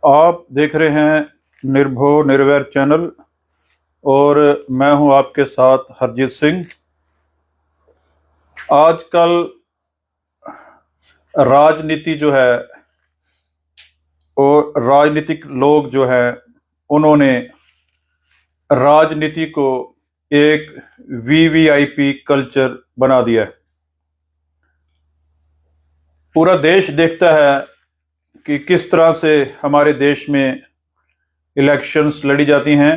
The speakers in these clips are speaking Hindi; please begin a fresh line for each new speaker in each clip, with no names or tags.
आप देख रहे हैं निर्भो निर्वैर चैनल और मैं हूं आपके साथ हरजीत सिंह। आजकल राजनीति जो है और राजनीतिक लोग जो हैं उन्होंने राजनीति को एक वीवीआईपी कल्चर बना दिया है। पूरा देश देखता है कि किस तरह से हमारे देश में इलेक्शंस लड़ी जाती हैं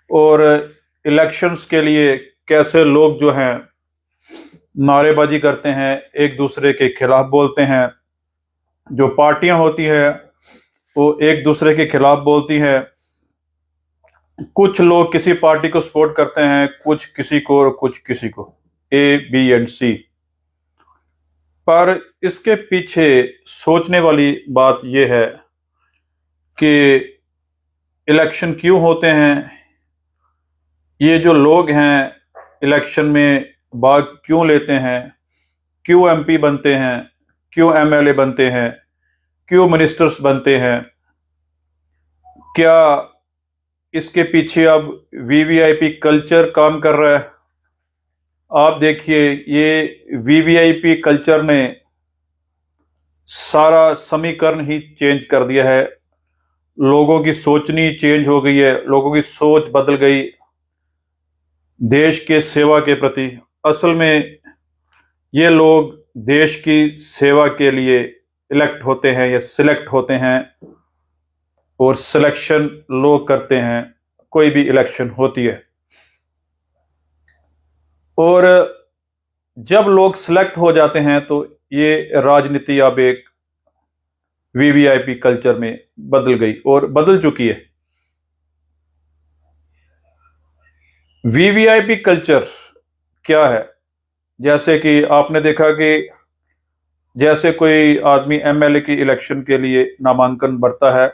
और इलेक्शंस के लिए कैसे लोग जो हैं नारेबाजी करते हैं, एक दूसरे के खिलाफ बोलते हैं। जो पार्टियां होती हैं वो एक दूसरे के खिलाफ बोलती हैं। कुछ लोग किसी पार्टी को सपोर्ट करते हैं, कुछ किसी को और कुछ किसी को, ए बी एंड सी। पर इसके पीछे सोचने वाली बात यह है कि इलेक्शन क्यों होते हैं, ये जो लोग हैं इलेक्शन में भाग क्यों लेते हैं, क्यों एमपी बनते हैं, क्यों एमएलए बनते हैं, क्यों मिनिस्टर्स बनते हैं। क्या इसके पीछे अब वीवीआईपी कल्चर काम कर रहा है? आप देखिए, ये वीवीआईपी कल्चर ने सारा समीकरण ही चेंज कर दिया है। लोगों की सोचनी चेंज हो गई है, लोगों की सोच बदल गई देश के सेवा के प्रति। असल में ये लोग देश की सेवा के लिए इलेक्ट होते हैं या सिलेक्ट होते हैं और सिलेक्शन लोग करते हैं, कोई भी इलेक्शन होती है। और जब लोग सिलेक्ट हो जाते हैं तो ये राजनीति अब एक वीवीआईपी कल्चर में बदल गई और बदल चुकी है। वीवीआईपी कल्चर क्या है? जैसे कि आपने देखा कि जैसे कोई आदमी एमएलए की इलेक्शन के लिए नामांकन भरता है,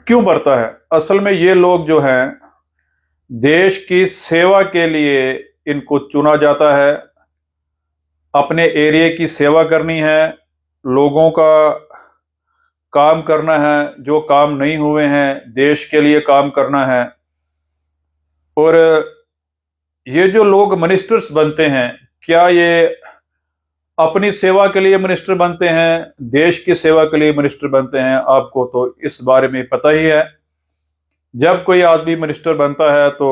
क्यों भरता है? असल में ये लोग जो हैं देश की सेवा के लिए इनको चुना जाता है। अपने एरिया की सेवा करनी है, लोगों का काम करना है, जो काम नहीं हुए हैं देश के लिए काम करना है। और ये जो लोग मिनिस्टर्स बनते हैं, क्या ये अपनी सेवा के लिए मिनिस्टर बनते हैं, देश की सेवा के लिए मिनिस्टर बनते हैं? आपको तो इस बारे में पता ही है। जब कोई आदमी मिनिस्टर बनता है तो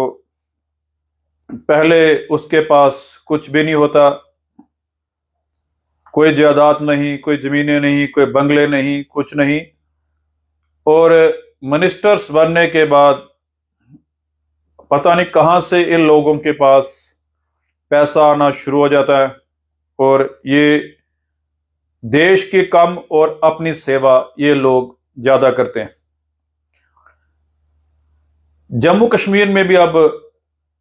पहले उसके पास कुछ भी नहीं होता, कोई जायदाद नहीं, कोई जमीनें नहीं, कोई बंगले नहीं, कुछ नहीं। और मिनिस्टर्स बनने के बाद पता नहीं कहां से इन लोगों के पास पैसा आना शुरू हो जाता है और ये देश के काम और अपनी सेवा ये लोग ज्यादा करते हैं। जम्मू कश्मीर में भी अब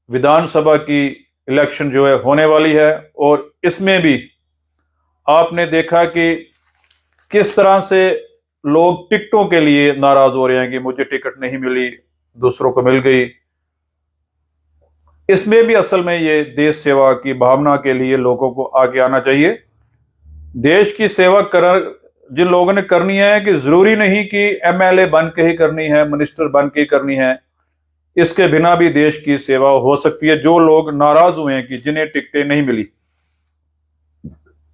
विधानसभा की इलेक्शन जो है होने वाली है और इसमें भी आपने देखा कि किस तरह से लोग टिकटों के लिए नाराज हो रहे हैं कि मुझे टिकट नहीं मिली, दूसरों को मिल गई। इसमें भी असल में ये देश सेवा की भावना के लिए लोगों को आगे आना चाहिए। देश की सेवा कर जिन लोगों ने करनी है, कि जरूरी नहीं कि एमएलए बन के ही करनी है, मिनिस्टर बन के ही करनी है, इसके बिना भी देश की सेवा हो सकती है। जो लोग नाराज हुए हैं कि जिन्हें टिकटें नहीं मिली,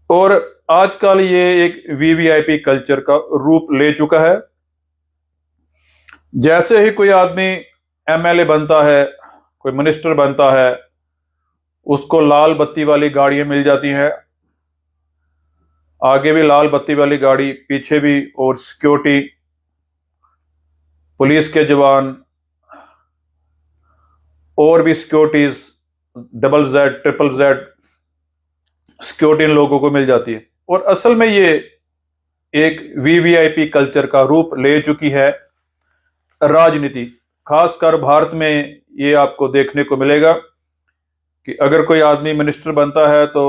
और आजकल ये एक वीवीआईपी कल्चर का रूप ले चुका है। जैसे ही कोई आदमी एमएलए बनता है, कोई मिनिस्टर बनता है, उसको लाल बत्ती वाली गाड़ियां मिल जाती हैं, आगे भी लाल बत्ती वाली गाड़ी, पीछे भी, और सिक्योरिटी, पुलिस के जवान और भी securities, double Z, triple Z security in लोगों को मिल जाती है। और असल में ये एक वीवीआईपी कल्चर का रूप ले चुकी है राजनीति। खासकर भारत में ये आपको देखने को मिलेगा कि अगर कोई आदमी मिनिस्टर बनता है तो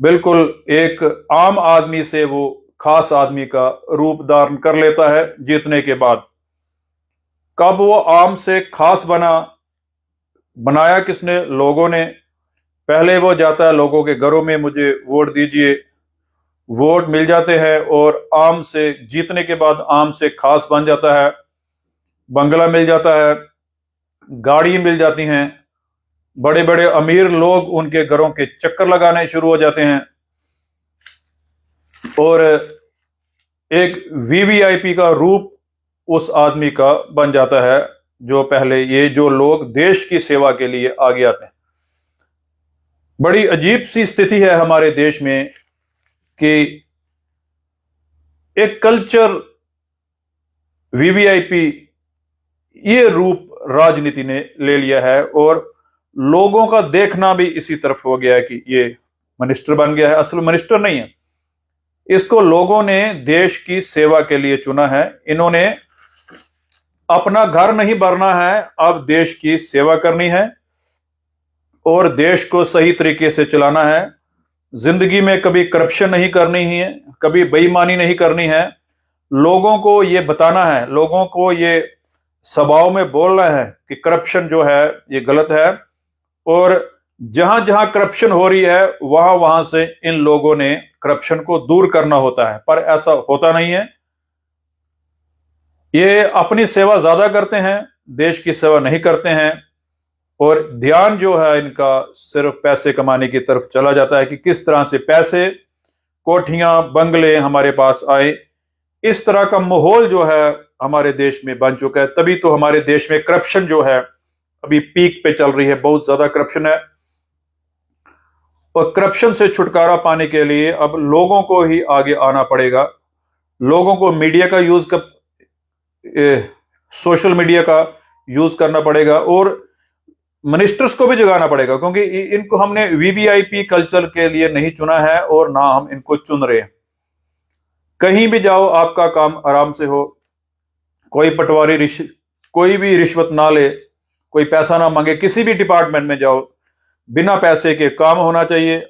बिल्कुल एक आम आदमी से वो खास आदमी का रूप धारण कर लेता है जीतने के बाद। कब वो आम से खास बनाया किसने? लोगों ने। पहले वो जाता है लोगों के घरों में, मुझे वोट दीजिए, वोट मिल जाते हैं और आम से जीतने के बाद आम से खास बन जाता है, बंगला मिल जाता है, गाड़ी मिल जाती हैं, बड़े बड़े अमीर लोग उनके घरों के चक्कर लगाने शुरू हो जाते हैं और एक वीवीआईपी का रूप उस आदमी का बन जाता है जो पहले ये जो लोग देश की सेवा के लिए आगे आते हैं। बड़ी अजीब सी स्थिति है हमारे देश में कि एक कल्चर वीवीआईपी ये रूप राजनीति ने ले लिया है और लोगों का देखना भी इसी तरफ हो गया है कि ये मिनिस्टर बन गया है। असल मिनिस्टर नहीं है, इसको लोगों ने देश की सेवा के लिए चुना है। इन्होंने अपना घर नहीं भरना है, अब देश की सेवा करनी है और देश को सही तरीके से चलाना है। जिंदगी में कभी करप्शन नहीं करनी है, कभी बेईमानी नहीं करनी है। लोगों को ये बताना है, लोगों को ये सभाओं में बोलना है कि करप्शन जो है ये गलत है और जहां जहां करप्शन हो रही है वहां वहां से इन लोगों ने करप्शन को दूर करना होता है, पर ऐसा होता नहीं है। ये अपनी सेवा ज्यादा करते हैं, देश की सेवा नहीं करते हैं और ध्यान जो है इनका सिर्फ पैसे कमाने की तरफ चला जाता है कि किस तरह से पैसे, कोठियां, बंगले हमारे पास आए। इस तरह का माहौल जो है हमारे देश में बन चुका है। तभी तो हमारे देश में करप्शन जो है अभी पीक पे चल रही है, बहुत ज्यादा करप्शन है और करप्शन से छुटकारा पाने के लिए अब लोगों को ही आगे आना पड़ेगा। लोगों को मीडिया का यूज कर, सोशल मीडिया का यूज करना पड़ेगा और मिनिस्टर्स को भी जगाना पड़ेगा, क्योंकि इनको हमने वीवीआईपी कल्चर के लिए नहीं चुना है और ना हम इनको चुन रहे हैं। कहीं भी जाओ आपका काम आराम से हो, कोई पटवारी कोई भी रिश्वत ना ले, कोई पैसा ना मांगे। किसी भी डिपार्टमेंट में जाओ, बिना पैसे के काम होना चाहिए,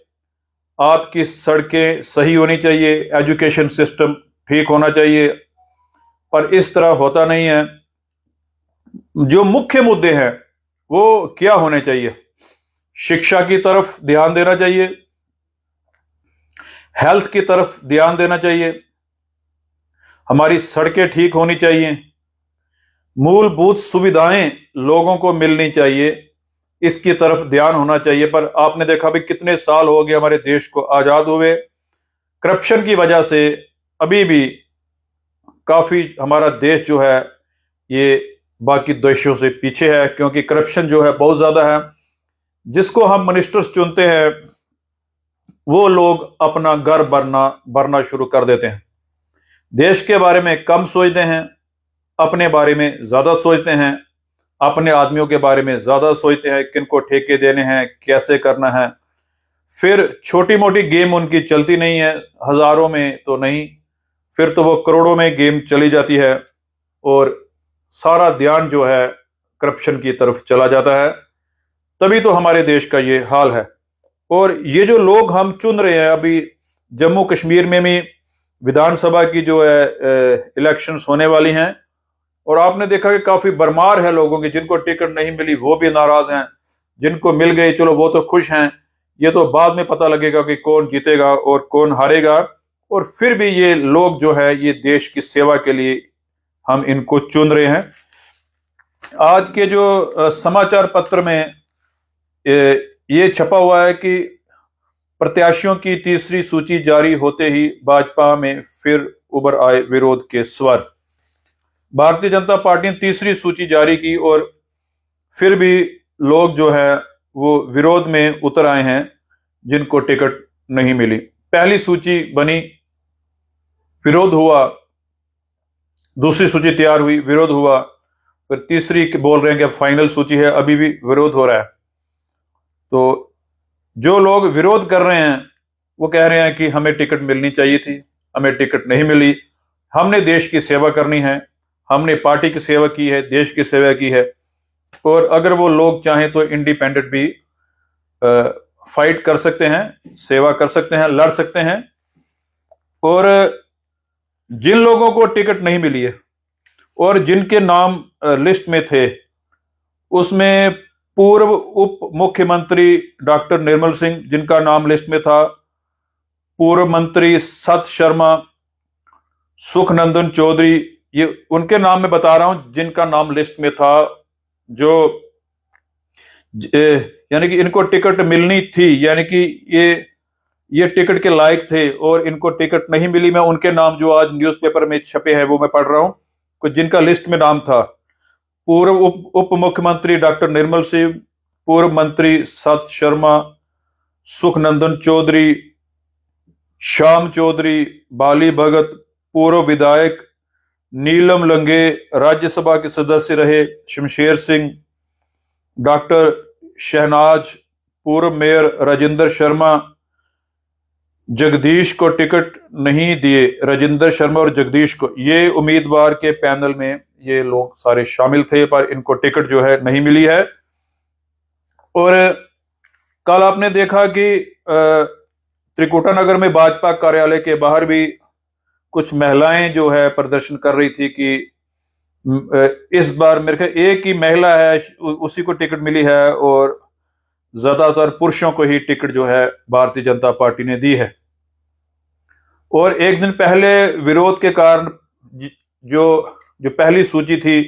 आपकी सड़कें सही होनी चाहिए, एजुकेशन सिस्टम ठीक होना चाहिए, पर इस तरह होता नहीं है। जो मुख्य मुद्दे हैं वो क्या होने चाहिए? शिक्षा की तरफ ध्यान देना चाहिए, हेल्थ की तरफ ध्यान देना चाहिए, हमारी सड़कें ठीक होनी चाहिए, मूलभूत सुविधाएं लोगों को मिलनी चाहिए, इसकी तरफ ध्यान होना चाहिए। पर आपने देखा भी कितने साल हो गए हमारे देश को आजाद हुए, करप्शन की वजह से अभी भी काफी हमारा देश जो है ये बाकी देशों से पीछे है, क्योंकि करप्शन जो है बहुत ज्यादा है। जिसको हम मिनिस्टर्स चुनते हैं वो लोग अपना घर भरना शुरू कर देते हैं, देश के बारे में कम सोचते हैं, अपने बारे में ज्यादा सोचते हैं, अपने आदमियों के बारे में ज्यादा सोचते हैं, किनको ठेके देने हैं, कैसे करना है। फिर छोटी मोटी गेम उनकी चलती नहीं है, हजारों में तो नहीं, फिर तो वो करोड़ों में गेम चली जाती है और सारा ध्यान जो है करप्शन की तरफ चला जाता है। तभी तो हमारे देश का ये हाल है। और ये जो लोग हम चुन रहे हैं, अभी जम्मू कश्मीर में भी विधानसभा की जो है इलेक्शंस होने वाली हैं और आपने देखा कि काफी भरमार है लोगों की। जिनको टिकट नहीं मिली वो भी नाराज हैं, जिनको मिल गई चलो वो तो खुश हैं। ये तो बाद में पता लगेगा कि कौन जीतेगा और कौन हारेगा। और फिर भी ये लोग जो है ये देश की सेवा के लिए हम इनको चुन रहे हैं। आज के जो समाचार पत्र में ये छपा हुआ है कि प्रत्याशियों की तीसरी सूची जारी होते ही भाजपा में फिर उभर आए विरोध के स्वर। भारतीय जनता पार्टी ने तीसरी सूची जारी की और फिर भी लोग जो है वो विरोध में उतर आए हैं जिनको टिकट नहीं मिली। पहली सूची बनी, विरोध हुआ, दूसरी सूची तैयार हुई, विरोध हुआ, फिर तीसरी बोल रहे हैं कि अब फाइनल सूची है, अभी भी विरोध हो रहा है। तो जो लोग विरोध कर रहे हैं वो कह रहे हैं कि हमें टिकट मिलनी चाहिए थी, हमें टिकट नहीं मिली, हमने देश की सेवा करनी है, हमने पार्टी की सेवा की है, देश की सेवा की है। और अगर वो लोग चाहें तो इंडिपेंडेंट भी फाइट कर सकते हैं, सेवा कर सकते हैं, लड़ सकते हैं। और जिन लोगों को टिकट नहीं मिली है और जिनके नाम लिस्ट में थे उसमें पूर्व उप मुख्यमंत्री डॉक्टर निर्मल सिंह जिनका नाम लिस्ट में था, पूर्व मंत्री सत शर्मा, सुखनंदन चौधरी, ये उनके नाम मैं बता रहा हूं जिनका नाम लिस्ट में था, जो यानी कि इनको टिकट मिलनी थी, यानी कि ये टिकट के लायक थे और इनको टिकट नहीं मिली। मैं उनके नाम जो आज न्यूज़पेपर में छपे हैं वो मैं पढ़ रहा हूं, कुछ जिनका लिस्ट में नाम था। पूर्व उप मुख्यमंत्री डॉक्टर निर्मल सिंह, पूर्व मंत्री सत शर्मा, सुखनंदन चौधरी, श्याम चौधरी, बाली भगत, पूर्व विधायक नीलम लंगे, राज्यसभा के सदस्य रहे शमशेर सिंह, डॉक्टर शहनाज, पूर्व मेयर राजेंद्र शर्मा, जगदीश को टिकट नहीं दिए, राजेंद्र शर्मा और जगदीश को, ये उम्मीदवार के पैनल में ये लोग सारे शामिल थे, पर इनको टिकट जो है नहीं मिली है। और कल आपने देखा कि त्रिकुटा नगर में भाजपा कार्यालय के बाहर भी कुछ महिलाएं जो है प्रदर्शन कर रही थी कि इस बार मेरे ख्याल एक ही महिला है उसी को टिकट मिली है और ज्यादातर पुरुषों को ही टिकट जो है भारतीय जनता पार्टी ने दी है। और एक दिन पहले विरोध के कारण जो जो पहली सूची थी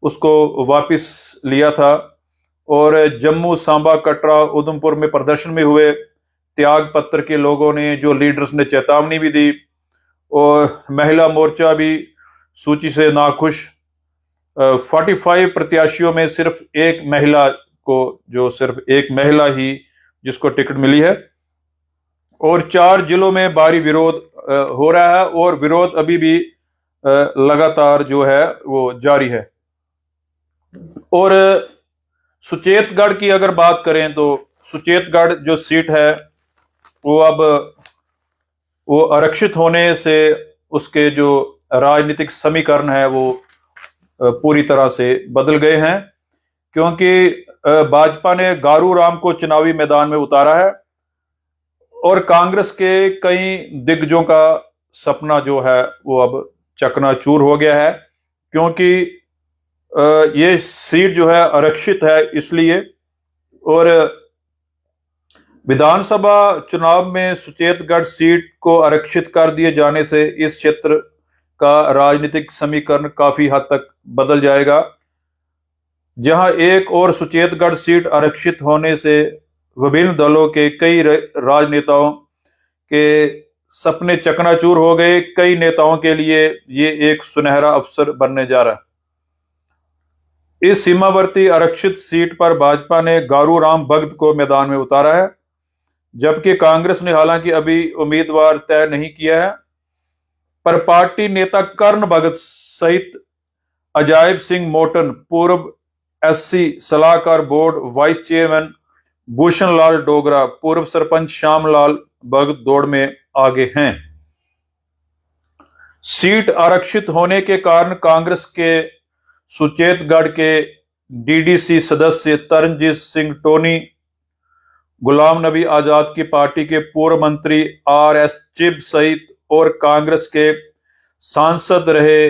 उसको वापस लिया था और जम्मू, सांबा, कटरा, उधमपुर में प्रदर्शन में हुए। त्याग पत्र के लोगों ने, जो लीडर्स ने चेतावनी भी दी और महिला मोर्चा भी सूची से नाखुश। 45 प्रत्याशियों में सिर्फ एक महिला को, जो सिर्फ एक महिला ही जिसको टिकट मिली है। और 4 जिलों में भारी विरोध हो रहा है और विरोध अभी भी लगातार जो है वो जारी है। और सुचेतगढ़ की अगर बात करें तो सुचेतगढ़ जो सीट है वो अब वो आरक्षित होने से उसके जो राजनीतिक समीकरण है वो पूरी तरह से बदल गए हैं, क्योंकि भाजपा ने गारू राम को चुनावी मैदान में उतारा है और कांग्रेस के कई दिग्गजों का सपना जो है वो अब चकनाचूर हो गया है, क्योंकि ये सीट जो है आरक्षित है इसलिए। और विधानसभा चुनाव में सुचेतगढ़ सीट को आरक्षित कर दिए जाने से इस क्षेत्र का राजनीतिक समीकरण काफी हद तक बदल जाएगा। जहां एक और सुचेतगढ़ सीट आरक्षित होने से विभिन्न दलों के कई राजनेताओं के सपने चकनाचूर हो गए। कई नेताओं के लिए ये एक सुनहरा अवसर बनने जा रहा है। इस सीमावर्ती आरक्षित सीट पर भाजपा ने गारू राम भगत को मैदान में उतारा है, जबकि कांग्रेस ने हालांकि अभी उम्मीदवार तय नहीं किया है, पर पार्टी नेता कर्ण भगत सहित अजायब सिंह मोटन, पूर्व एससी सलाहकार बोर्ड वाइस चेयरमैन भूषण लाल डोगरा, पूर्व सरपंच श्यामलाल भगत दौड़ में आगे हैं। सीट आरक्षित होने के कारण कांग्रेस के सुचेतगढ़ के डीडीसी सदस्य तरनजीत सिंह टोनी, गुलाम नबी आजाद की पार्टी के पूर्व मंत्री आरएस चिब सहित और कांग्रेस के सांसद रहे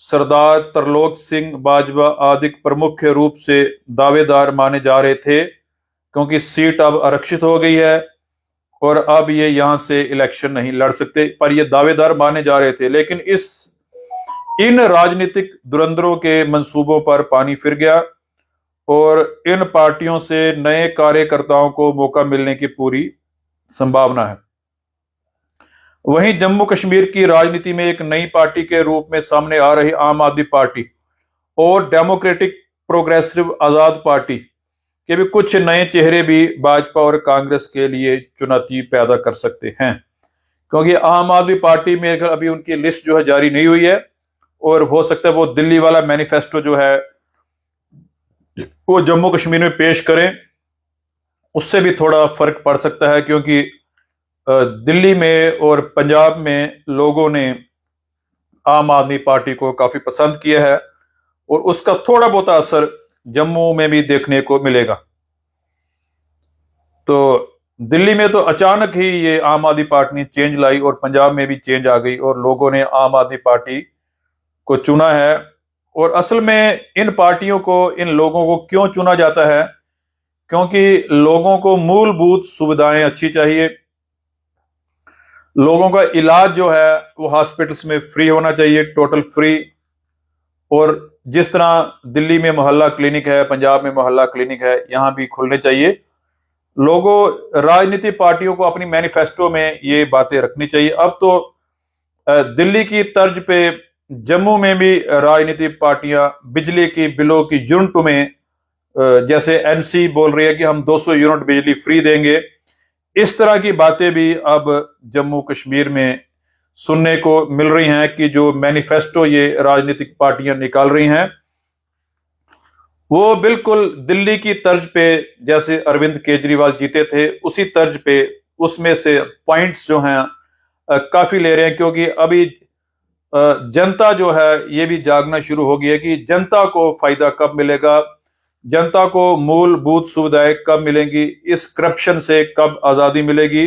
सरदार तरलोक सिंह बाजवा आदि प्रमुख रूप से दावेदार माने जा रहे थे, क्योंकि सीट अब आरक्षित हो गई है और अब ये यहां से इलेक्शन नहीं लड़ सकते, पर ये दावेदार माने जा रहे थे। लेकिन इन राजनीतिक धुरंधरों के मंसूबों पर पानी फिर गया और इन पार्टियों से नए कार्यकर्ताओं को मौका मिलने की पूरी संभावना है। वहीं जम्मू कश्मीर की राजनीति में एक नई पार्टी के रूप में सामने आ रही आम आदमी पार्टी और डेमोक्रेटिक प्रोग्रेसिव आजाद पार्टी के भी कुछ नए चेहरे भी भाजपा और कांग्रेस के लिए चुनौती पैदा कर सकते हैं, क्योंकि आम आदमी पार्टी में अभी उनकी लिस्ट जो है जारी नहीं हुई है और हो सकता है वो दिल्ली वाला मैनिफेस्टो जो है वो जम्मू कश्मीर में पेश करें, उससे भी थोड़ा फर्क पड़ सकता है, क्योंकि दिल्ली में और पंजाब में लोगों ने आम आदमी पार्टी को काफी पसंद किया है और उसका थोड़ा बहुत असर जम्मू में भी देखने को मिलेगा। तो दिल्ली में तो अचानक ही ये आम आदमी पार्टी ने चेंज लाई और पंजाब में भी चेंज आ गई और लोगों ने आम आदमी पार्टी को चुना है। और असल में इन पार्टियों को, इन लोगों को क्यों चुना जाता है? क्योंकि लोगों को मूलभूत सुविधाएं अच्छी चाहिए, लोगों का इलाज जो है वो हॉस्पिटल्स में फ्री होना चाहिए, टोटल फ्री। और जिस तरह दिल्ली में मोहल्ला क्लिनिक है, पंजाब में मोहल्ला क्लिनिक है, यहाँ भी खुलने चाहिए। लोगों, राजनीतिक पार्टियों को अपनी मैनिफेस्टो में ये बातें रखनी चाहिए। अब तो दिल्ली की तर्ज पे जम्मू में भी राजनीतिक पार्टियां बिजली की बिलों की यूनिट में, जैसे एनसी बोल रही है कि हम 200 यूनिट बिजली फ्री देंगे, इस तरह की बातें भी अब जम्मू कश्मीर में सुनने को मिल रही हैं कि जो मैनिफेस्टो ये राजनीतिक पार्टियां निकाल रही हैं वो बिल्कुल दिल्ली की तर्ज पे, जैसे अरविंद केजरीवाल जीते थे उसी तर्ज पे, उसमें से पॉइंट्स जो हैं काफी ले रहे हैं। क्योंकि अभी जनता जो है ये भी जागना शुरू हो गई है कि जनता को फायदा कब मिलेगा, जनता को मूलभूत सुविधाएं कब मिलेंगी, इस करप्शन से कब आजादी मिलेगी।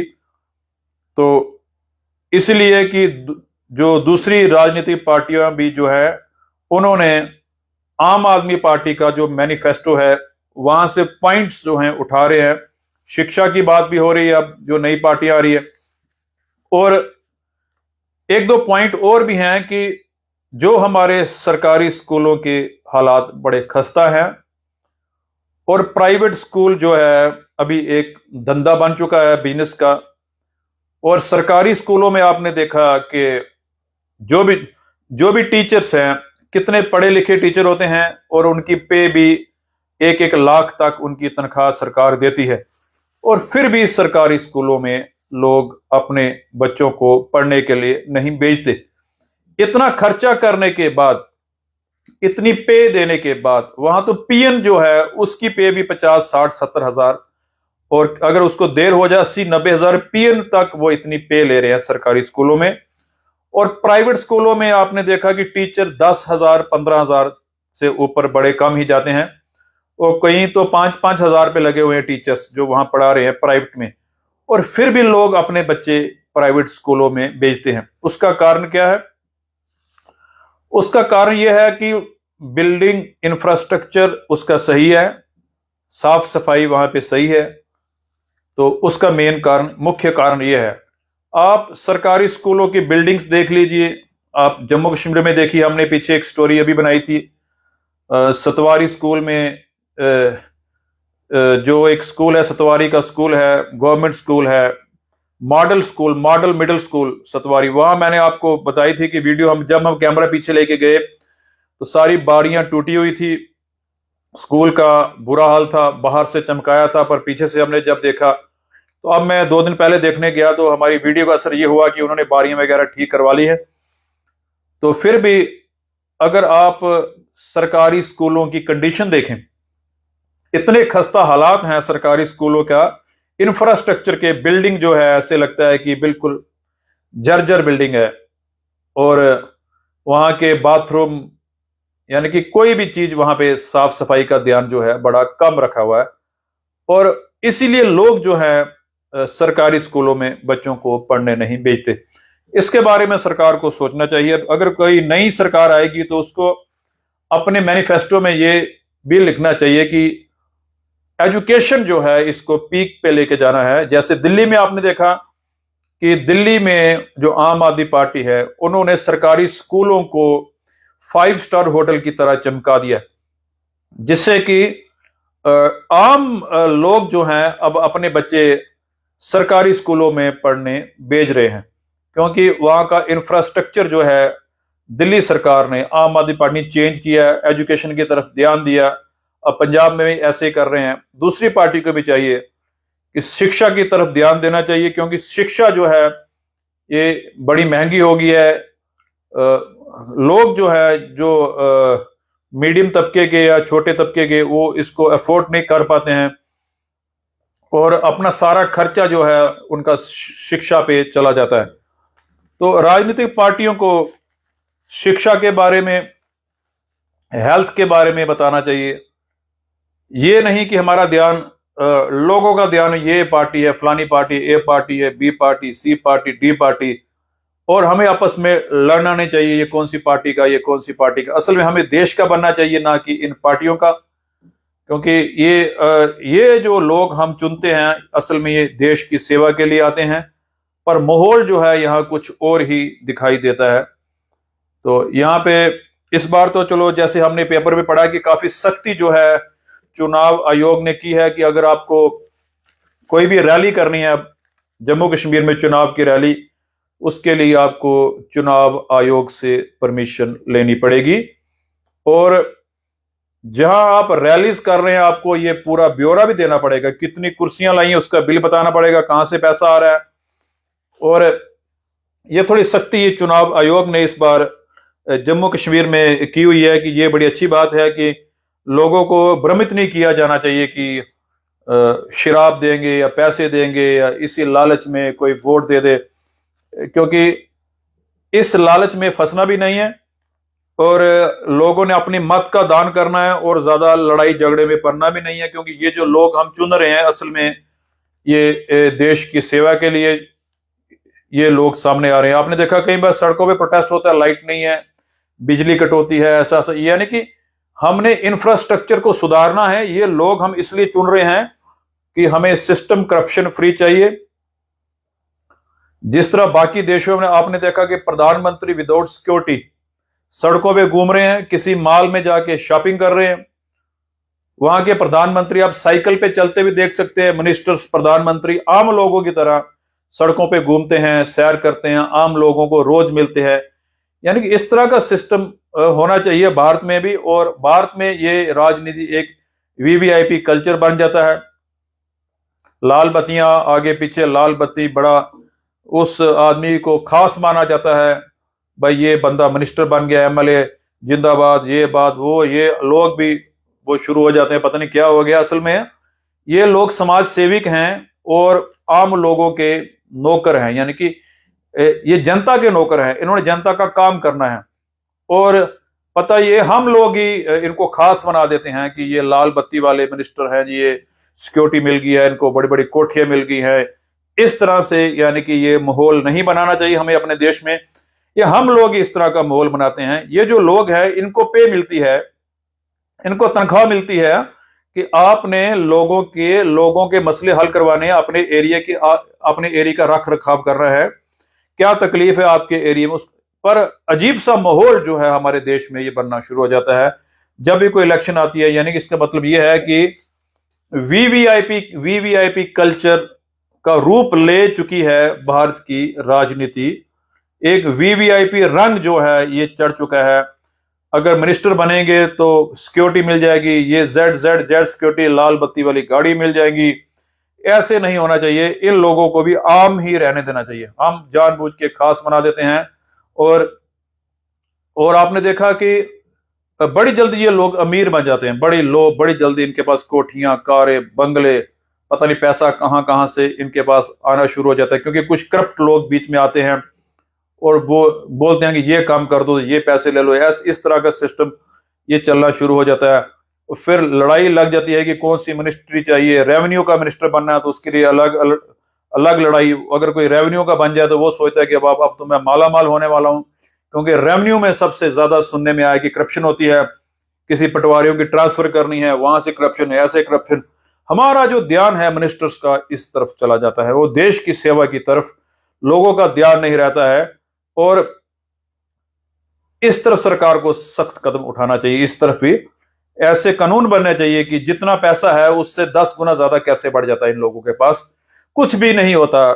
तो इसलिए कि जो दूसरी राजनीतिक पार्टियां भी जो है उन्होंने आम आदमी पार्टी का जो मैनिफेस्टो है वहां से पॉइंट्स जो हैं उठा रहे हैं। शिक्षा की बात भी हो रही है, अब जो नई पार्टियां आ रही है, और एक दो पॉइंट और भी हैं कि जो हमारे सरकारी स्कूलों के हालात बड़े खस्ता हैं और प्राइवेट स्कूल जो है अभी एक धंधा बन चुका है बिजनेस का। और सरकारी स्कूलों में आपने देखा कि जो भी टीचर्स हैं, कितने पढ़े लिखे टीचर होते हैं और उनकी पे भी 1-1 लाख तक उनकी तनख्वाह सरकार देती है, और फिर भी सरकारी स्कूलों में लोग अपने बच्चों को पढ़ने के लिए नहीं भेजते। इतना खर्चा करने के बाद, इतनी पे देने के बाद, वहां तो पीएन जो है उसकी पे भी 50, 60, 70 हजार, और अगर उसको देर हो जाए 80, 90 हजार पीएन तक वो इतनी पे ले रहे हैं सरकारी स्कूलों में। और प्राइवेट स्कूलों में आपने देखा कि टीचर 10 हजार, 15 हजार से ऊपर बड़े कम ही जाते हैं, और कहीं तो 5-5 हजार पे लगे हुए हैं टीचर्स जो वहां पढ़ा रहे हैं प्राइवेट में, और फिर भी लोग अपने बच्चे प्राइवेट स्कूलों में भेजते हैं। उसका कारण क्या है? उसका कारण यह है कि बिल्डिंग इंफ्रास्ट्रक्चर उसका सही है, साफ सफाई वहां पे सही है। तो उसका मेन कारण, मुख्य कारण यह है। आप सरकारी स्कूलों की बिल्डिंग्स देख लीजिए, आप जम्मू कश्मीर में देखिए, हमने पीछे एक स्टोरी अभी बनाई थी सतवारी स्कूल में। जो एक स्कूल है, सतवारी का स्कूल है, गवर्नमेंट स्कूल है, model school, model middle school Satwari, वहां मैंने आपको बताई थी कि वीडियो, हम जब हम कैमरा पीछे लेके गए तो सारी बारियां टूटी हुई थी, स्कूल का बुरा हाल था, बाहर से चमकाया था, पर पीछे से हमने जब देखा, तो अब मैं 2 दिन पहले देखने गया तो हमारी वीडियो का असर ये हुआ कि उन्होंने बारियां वगैरह ठीक करवा ली है। तो फिर भी अगर आप सरकारी स्कूलों की कंडीशन देखें, इतने खस्ता हालात हैं सरकारी स्कूलों का, इंफ्रास्ट्रक्चर के, बिल्डिंग जो है ऐसे लगता है कि बिल्कुल जर्जर बिल्डिंग है, और वहां के बाथरूम, यानी कि कोई भी चीज वहां पे साफ सफाई का ध्यान जो है बड़ा कम रखा हुआ है। और इसीलिए लोग जो है सरकारी स्कूलों में बच्चों को पढ़ने नहीं भेजते। इसके बारे में सरकार को सोचना चाहिए। अगर कोई नई सरकार आएगी तो उसको अपने मैनिफेस्टो में ये भी लिखना चाहिए कि एजुकेशन जो है इसको पीक पे लेके जाना है। जैसे दिल्ली में आपने देखा कि दिल्ली में जो आम आदमी पार्टी है उन्होंने सरकारी स्कूलों को 5 स्टार होटल की तरह चमका दिया, जिससे कि आम लोग जो हैं अब अपने बच्चे सरकारी स्कूलों में पढ़ने भेज रहे हैं, क्योंकि वहां का इंफ्रास्ट्रक्चर जो है दिल्ली सरकार ने, आम आदमी पार्टी ने चेंज किया, एजुकेशन की तरफ ध्यान दिया। अब पंजाब में भी ऐसे कर रहे हैं। दूसरी पार्टी को भी चाहिए कि शिक्षा की तरफ ध्यान देना चाहिए, क्योंकि शिक्षा जो है ये बड़ी महंगी हो गई है। लोग जो है, जो मीडियम तबके के या छोटे तबके के, वो इसको अफोर्ड नहीं कर पाते हैं, और अपना सारा खर्चा जो है उनका शिक्षा पे चला जाता है। तो राजनीतिक पार्टियों को शिक्षा के बारे में, हेल्थ के बारे में बताना चाहिए। ये नहीं कि हमारा ध्यान, लोगों का ध्यान ये पार्टी है, फलानी पार्टी, ए पार्टी है, बी पार्टी, सी पार्टी, डी पार्टी, और हमें आपस में लड़ना नहीं चाहिए ये कौन सी पार्टी का, ये कौन सी पार्टी का। असल में हमें देश का बनना चाहिए, ना कि इन पार्टियों का। क्योंकि ये जो लोग हम चुनते हैं असल में ये देश की सेवा के लिए आते हैं। पर माहौल जो है यहाँ कुछ और ही दिखाई देता है। तो यहाँ पे इस बार तो चलो, जैसे हमने पेपर में पढ़ा कि काफी सख्ती जो है चुनाव आयोग ने की है कि अगर आपको कोई भी रैली करनी है जम्मू कश्मीर में, चुनाव की रैली, उसके लिए आपको चुनाव आयोग से परमिशन लेनी पड़ेगी। और जहां आप रैलीज कर रहे हैं आपको ये पूरा ब्यौरा भी देना पड़ेगा, कितनी कुर्सियां लाई हैं उसका बिल बताना पड़ेगा, कहां से पैसा आ रहा है। और ये थोड़ी सख्ती ये चुनाव आयोग ने इस बार जम्मू कश्मीर में की हुई है कि ये बड़ी अच्छी बात है कि लोगों को भ्रमित नहीं किया जाना चाहिए कि शराब देंगे या पैसे देंगे या इसी लालच में कोई वोट दे दे, क्योंकि इस लालच में फंसना भी नहीं है और लोगों ने अपनी मत का दान करना है और ज्यादा लड़ाई झगड़े में पड़ना भी नहीं है, क्योंकि ये जो लोग हम चुन रहे हैं असल में ये देश की सेवा के लिए ये लोग सामने आ रहे हैं। आपने देखा कई बार सड़कों पे प्रोटेस्ट होता है, लाइट नहीं है, बिजली कटौती है, ऐसा ऐसा, यानी कि हमने इंफ्रास्ट्रक्चर को सुधारना है। ये लोग हम इसलिए चुन रहे हैं कि हमें सिस्टम करप्शन फ्री चाहिए। जिस तरह बाकी देशों में आपने देखा कि प्रधानमंत्री विदाउट सिक्योरिटी सड़कों पे घूम रहे हैं, किसी मॉल में जाके शॉपिंग कर रहे हैं, वहां के प्रधानमंत्री आप साइकिल पे चलते हुए देख सकते हैं। मिनिस्टर्स, प्रधानमंत्री आम लोगों की तरह सड़कों पे घूमते हैं, सैर करते हैं, आम लोगों को रोज मिलते हैं। यानी कि इस तरह का सिस्टम होना चाहिए भारत में भी। और भारत में ये राजनीति एक वीवीआईपी कल्चर बन जाता है, लाल बत्तियां आगे पीछे, लाल बत्ती बड़ा, उस आदमी को खास माना जाता है, भाई ये बंदा मिनिस्टर बन गया, एमएलए जिंदाबाद, ये बात वो, ये लोग भी वो शुरू हो जाते हैं, पता नहीं क्या हो गया। असल में ये लोग समाज सेविक हैं और आम लोगों के नौकर हैं, यानी कि ये जनता के नौकर हैं, इन्होंने जनता का काम करना है। और पता ये हम लोग ही इनको खास बना देते हैं कि ये लाल बत्ती वाले मिनिस्टर हैं, ये सिक्योरिटी मिल गई है इनको, बड़ी बड़ी कोठियां मिल गई हैं, इस तरह से। यानी कि ये माहौल नहीं बनाना चाहिए हमें अपने देश में, ये हम लोग इस तरह का माहौल बनाते हैं। ये जो लोग हैं इनको पे मिलती है, इनको तनख्वाह मिलती है कि आपने लोगों के मसले हल करवाने हैं, अपने एरिया की अपने एरिया का रख रखाव कर रहा है, क्या तकलीफ है आपके एरिया में, उस पर अजीब सा माहौल जो है हमारे देश में ये बनना शुरू हो जाता है जब भी कोई इलेक्शन आती है। यानी कि इसका मतलब ये है कि वीवीआईपी कल्चर का रूप ले चुकी है भारत की राजनीति। एक वीवीआईपी रंग जो है ये चढ़ चुका है। अगर मिनिस्टर बनेंगे तो सिक्योरिटी मिल जाएगी, ये जेड सिक्योरिटी, लाल बत्ती वाली गाड़ी मिल जाएगी। ऐसे नहीं होना चाहिए, इन लोगों को भी आम ही रहने देना चाहिए। हम जानबूझ के खास बना देते हैं और आपने देखा कि बड़ी जल्दी ये लोग अमीर बन जाते हैं, बड़ी जल्दी इनके पास कोठियां, कारें, बंगले, पता नहीं पैसा कहां कहां से इनके पास आना शुरू हो जाता है, क्योंकि कुछ करप्ट लोग बीच में आते हैं और वो बोलते हैं कि ये काम कर दो, ये पैसे ले लो। इस तरह का सिस्टम ये चलना शुरू हो जाता है। और फिर लड़ाई लग जाती है कि कौन सी मिनिस्ट्री चाहिए। रेवेन्यू का मिनिस्टर बनना है तो उसके लिए अलग लड़ाई। अगर कोई रेवेन्यू का बन जाए तो वो सोचता है कि अब तो मैं माला माल होने वाला हूं, क्योंकि रेवेन्यू में सबसे ज्यादा सुनने में आया कि करप्शन होती है, किसी पटवारियों की ट्रांसफर करनी है, वहां से करप्शन है, ऐसे करप्शन। हमारा जो ध्यान है मिनिस्टर्स का इस तरफ चला जाता है, वो देश की सेवा की तरफ लोगों का ध्यान नहीं रहता है। और इस तरफ सरकार को सख्त कदम उठाना चाहिए। इस तरफ भी ऐसे कानून बनने चाहिए कि जितना पैसा है उससे 10 गुना ज्यादा कैसे बढ़ जाता है इन लोगों के पास, कुछ भी नहीं होता।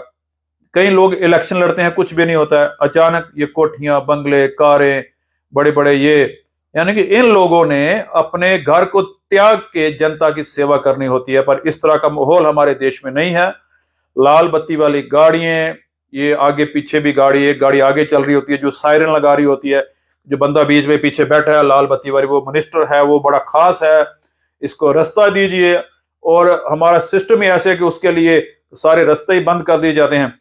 कई लोग इलेक्शन लड़ते हैं, कुछ भी नहीं होता है, अचानक ये कोठियां, बंगले, कारें, बड़े बड़े ये। यानी कि इन लोगों ने अपने घर को त्याग के जनता की सेवा करनी होती है, पर इस तरह का माहौल हमारे देश में नहीं है। लाल बत्ती वाली गाड़ियां, ये आगे पीछे भी गाड़ी, एक गाड़ी आगे चल रही होती है जो सायरन लगा रही होती है, जो बंदा बीच में पीछे बैठा है लाल बत्ती वाली, वो मिनिस्टर है, वो बड़ा खास है, इसको रास्ता दीजिए। और हमारा सिस्टम ही ऐसे है कि उसके लिए सारे रास्ते ही बंद कर दिए जाते हैं।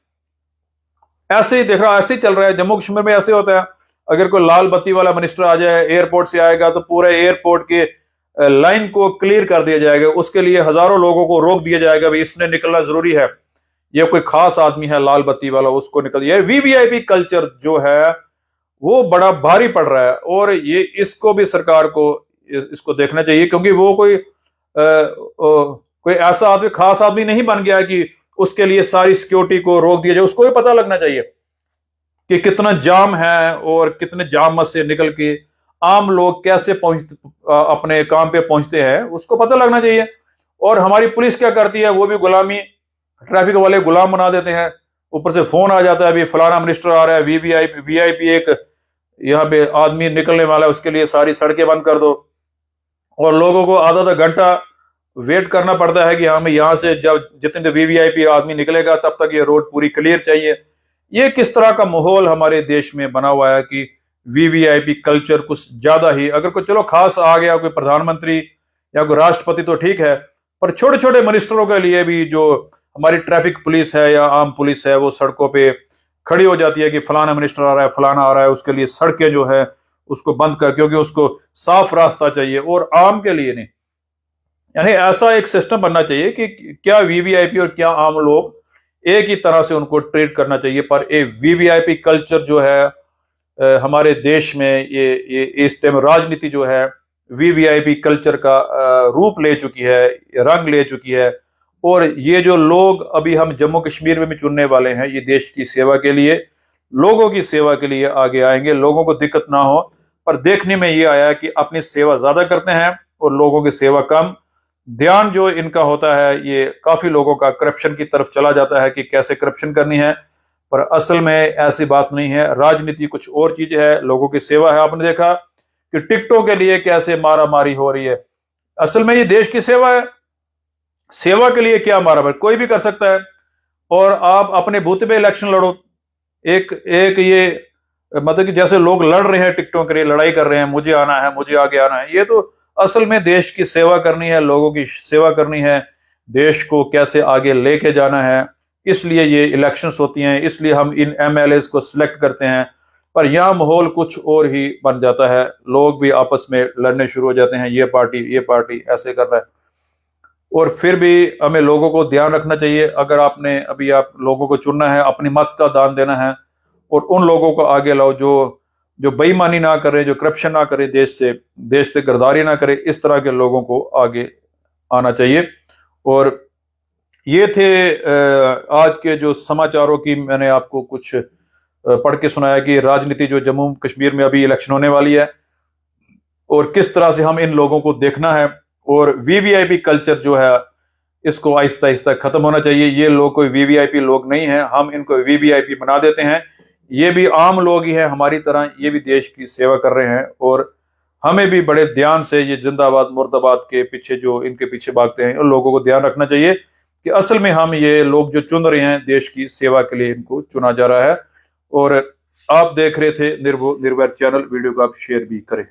ऐसे ही देख रहा, ऐसे ही चल रहा है जम्मू कश्मीर में, ऐसे होता है। अगर कोई लाल बत्ती वाला मिनिस्टर आ जाए, एयरपोर्ट से आएगा तो पूरे एयरपोर्ट के लाइन को क्लियर कर दिया जाएगा, उसके लिए हजारों लोगों को रोक दिया जाएगा, भाई इसने निकलना जरूरी है, ये कोई खास आदमी है लाल बत्ती वाला, उसको निकल। ये वीवीआईपी कल्चर जो है वो बड़ा भारी पड़ रहा है और ये इसको भी सरकार को इसको देखना चाहिए, क्योंकि वो कोई ऐसा आदमी, खास आदमी नहीं बन गया कि उसके लिए सारी सिक्योरिटी को रोक दिया जाए। उसको भी पता लगना चाहिए कि कितना जाम है और कितने जाम से निकल के आम लोग कैसे अपने काम पे पहुंचते हैं, उसको पता लगना चाहिए। और हमारी पुलिस क्या करती है, वो भी गुलामी, ट्रैफिक वाले गुलाम बना देते हैं। ऊपर से फोन आ जाता है, अभी फलाना मिनिस्टर आ रहा है, वीवीआईपी एक यहाँ पे आदमी निकलने वाला है, उसके लिए सारी सड़कें बंद कर दो। और लोगों को आधा आधा घंटा वेट करना पड़ता है कि हमें यहाँ से जब जितने वीवीआईपी आदमी निकलेगा तब तक ये रोड पूरी क्लियर चाहिए। ये किस तरह का माहौल हमारे देश में बना हुआ है कि वीवीआईपी कल्चर कुछ ज्यादा ही, अगर कोई चलो खास आ गया, कोई प्रधानमंत्री या कोई राष्ट्रपति तो ठीक है, पर छोटे छोटे मिनिस्टरों के लिए भी जो हमारी ट्रैफिक पुलिस है या आम पुलिस है, वो सड़कों पे खड़ी हो जाती है कि फलाना मिनिस्टर आ रहा है, फलाना आ रहा है, उसके लिए सड़कें जो है उसको बंद कर, क्योंकि उसको साफ रास्ता चाहिए और आम के लिए नहीं। यानी ऐसा एक सिस्टम बनना चाहिए कि क्या वीवीआईपी और क्या आम लोग एक ही तरह से उनको ट्रीट करना चाहिए। पर ये वीवीआईपी कल्चर जो है हमारे देश में ये इस टाइम राजनीति जो है वीवीआईपी कल्चर का रूप ले चुकी है, रंग ले चुकी है। और ये जो लोग अभी हम जम्मू कश्मीर में भी चुनने वाले हैं, ये देश की सेवा के लिए, लोगों की सेवा के लिए आगे आएंगे, लोगों को दिक्कत ना हो। पर देखने में ये आया कि अपनी सेवा ज्यादा करते हैं और लोगों की सेवा कम। ध्यान जो इनका होता है ये काफी लोगों का करप्शन की तरफ चला जाता है कि कैसे करप्शन करनी है, पर असल में ऐसी बात नहीं है। राजनीति कुछ और चीज है, लोगों की सेवा है। आपने देखा कि टिकटों के लिए कैसे मारा मारी हो रही है, असल में ये देश की सेवा है। सेवा के लिए क्या मारा मारी, कोई भी कर सकता है। और आप अपने बूथ पे इलेक्शन लड़ो, एक एक ये मतलब कि जैसे लोग लड़ रहे हैं टिकटों के लिए, लड़ाई कर रहे हैं, मुझे आना है, मुझे आगे आना है, ये तो असल में देश की सेवा करनी है, लोगों की सेवा करनी है, देश को कैसे आगे लेके जाना है। इसलिए ये इलेक्शंस होती हैं, इसलिए हम इन एमएलएस को सिलेक्ट करते हैं। पर यहाँ माहौल कुछ और ही बन जाता है, लोग भी आपस में लड़ने शुरू हो जाते हैं, ये पार्टी ऐसे कर रहा है। और फिर भी हमें लोगों को ध्यान रखना चाहिए, अगर आपने अभी आप लोगों को चुनना है, अपनी मत का दान देना है और उन लोगों को आगे लाओ जो जो बेईमानी ना करे, जो करप्शन ना करे, देश से गद्दारी ना करे, इस तरह के लोगों को आगे आना चाहिए। और ये थे आज के जो समाचारों की मैंने आपको कुछ पढ़ के सुनाया कि राजनीति जो जम्मू कश्मीर में अभी इलेक्शन होने वाली है और किस तरह से हम इन लोगों को देखना है। और वीवीआईपी कल्चर जो है इसको आहिस्ता आहिस्ता खत्म होना चाहिए। ये लोग कोई वीवीआईपी लोग नहीं है, हम इनको वीवीआईपी बना देते हैं। ये भी आम लोग ही हैं हमारी तरह, ये भी देश की सेवा कर रहे हैं। और हमें भी बड़े ध्यान से ये जिंदाबाद मुर्दाबाद के पीछे जो इनके पीछे भागते हैं उन लोगों को ध्यान रखना चाहिए कि असल में हम ये लोग जो चुन रहे हैं देश की सेवा के लिए, इनको चुना जा रहा है। और आप देख रहे थे निर्भय चैनल, वीडियो को आप शेयर भी करें।